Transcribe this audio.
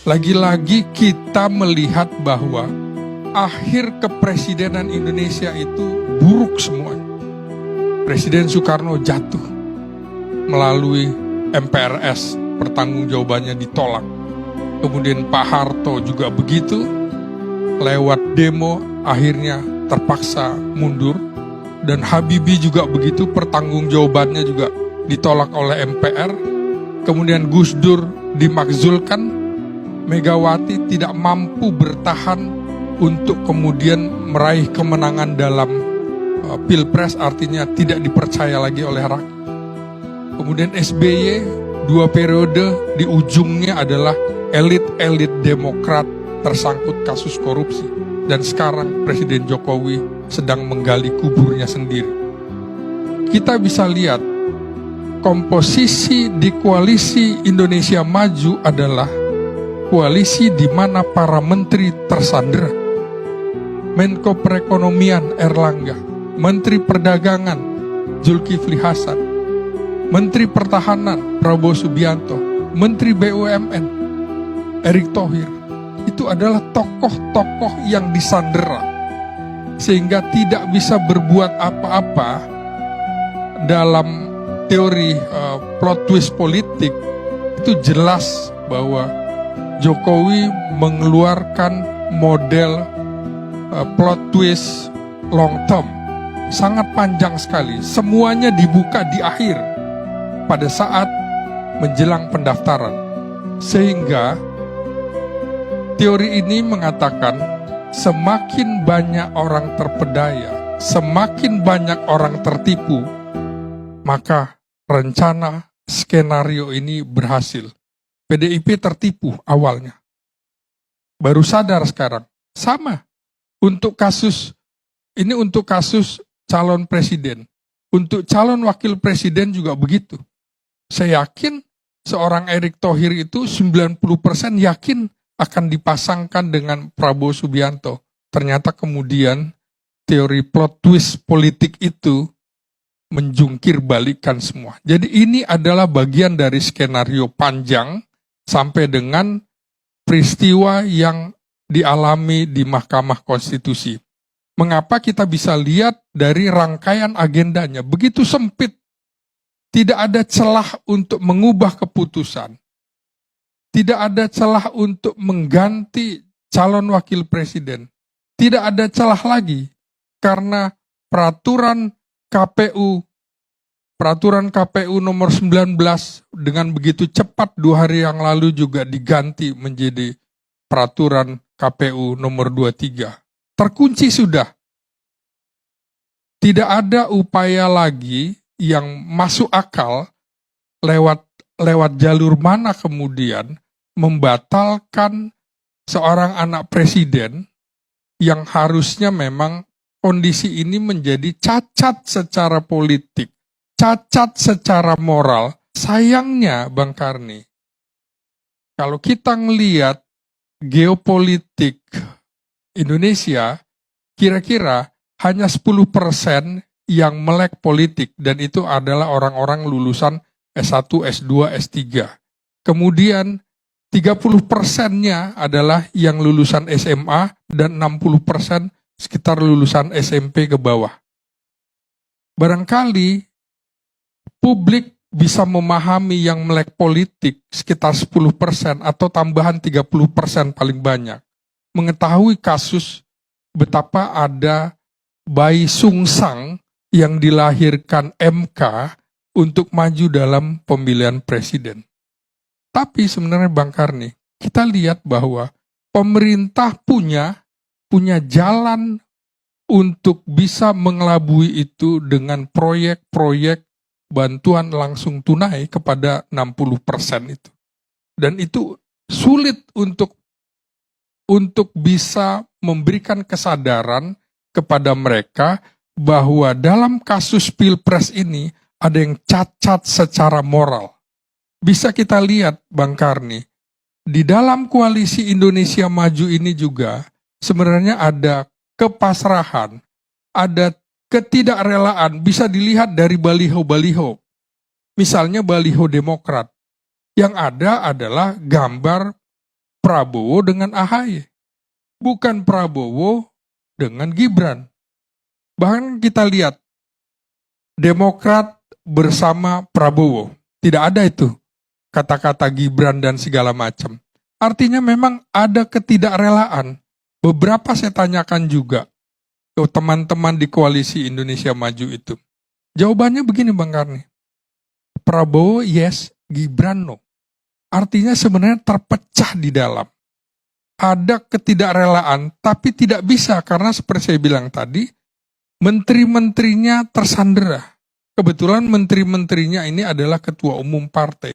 Lagi-lagi kita melihat bahwa akhir kepresidenan Indonesia itu buruk semuanya. Presiden Soekarno jatuh melalui MPRS, pertanggungjawabannya ditolak. Kemudian Pak Harto juga begitu, lewat demo akhirnya terpaksa mundur. Dan Habibie juga begitu, pertanggungjawabannya juga ditolak oleh MPR. Kemudian Gus Dur dimakzulkan, Megawati tidak mampu bertahan untuk kemudian meraih kemenangan dalam Pilpres, artinya tidak dipercaya lagi oleh rakyat. Kemudian SBY 2 periode, di ujungnya adalah elit-elit Demokrat tersangkut kasus korupsi. Dan sekarang Presiden Jokowi sedang menggali kuburnya sendiri. Kita bisa lihat komposisi di koalisi Indonesia Maju adalah koalisi di mana para menteri tersandera. Menko Perekonomian Erlangga, Menteri Perdagangan Zulkifli Hasan, Menteri Pertahanan Prabowo Subianto, Menteri BUMN Erick Thohir. Itu adalah tokoh-tokoh yang disandera, sehingga tidak bisa berbuat apa-apa dalam teori plot twist politik. Itu jelas bahwa Jokowi mengeluarkan model plot twist long term, sangat panjang sekali. Semuanya dibuka di akhir pada saat menjelang pendaftaran. Sehingga teori ini mengatakan semakin banyak orang terpedaya, semakin banyak orang tertipu, maka rencana skenario ini berhasil. PDIP tertipu awalnya, baru sadar sekarang. Sama untuk kasus ini, untuk kasus calon presiden, untuk calon wakil presiden juga begitu. Saya yakin seorang Erick Thohir itu 90% yakin akan dipasangkan dengan Prabowo Subianto. Ternyata kemudian teori plot twist politik itu menjungkir balikan semua. Jadi ini adalah bagian dari skenario panjang sampai dengan peristiwa yang dialami di Mahkamah Konstitusi. Mengapa kita bisa lihat dari rangkaian agendanya begitu sempit, tidak ada celah untuk mengubah keputusan, tidak ada celah untuk mengganti calon wakil presiden, tidak ada celah lagi karena peraturan KPU nomor 19 dengan begitu cepat 2 hari yang lalu juga diganti menjadi peraturan KPU nomor 23. Terkunci sudah. Tidak ada upaya lagi yang masuk akal lewat jalur mana kemudian membatalkan seorang anak presiden yang harusnya memang kondisi ini menjadi cacat secara politik, cacat secara moral. Sayangnya Bang Karni, kalau kita ngelihat geopolitik Indonesia, kira-kira hanya 10% yang melek politik, dan itu adalah orang-orang lulusan S1, S2, S3. Kemudian 30%-nya adalah yang lulusan SMA dan 60% sekitar lulusan SMP ke bawah. Barangkali publik bisa memahami yang melek politik sekitar 10% atau tambahan 30% paling banyak. Mengetahui kasus betapa ada bayi sungsang yang dilahirkan MK untuk maju dalam pemilihan presiden. Tapi sebenarnya Bang Karni, kita lihat bahwa pemerintah punya jalan untuk bisa mengelabui itu dengan proyek-proyek bantuan langsung tunai kepada 60% itu. Dan itu sulit untuk bisa memberikan kesadaran kepada mereka bahwa dalam kasus Pilpres ini ada yang cacat secara moral. Bisa kita lihat Bang Karni, di dalam koalisi Indonesia Maju ini juga sebenarnya ada kepasrahan, ada ketidakrelaan, bisa dilihat dari baliho-baliho. Misalnya baliho Demokrat, yang ada adalah gambar Prabowo dengan AHY. Bukan Prabowo dengan Gibran. Bahkan kita lihat Demokrat bersama Prabowo. Tidak ada itu kata-kata Gibran dan segala macam. Artinya memang ada ketidakrelaan. Beberapa saya tanyakan juga ke teman-teman di koalisi Indonesia Maju itu. Jawabannya begini Bang Karni. Prabowo yes, Gibran no. Artinya sebenarnya terpecah di dalam. Ada ketidakrelaan, tapi tidak bisa karena seperti saya bilang tadi, menteri-menterinya tersandera. Kebetulan menteri-menterinya ini adalah ketua umum partai.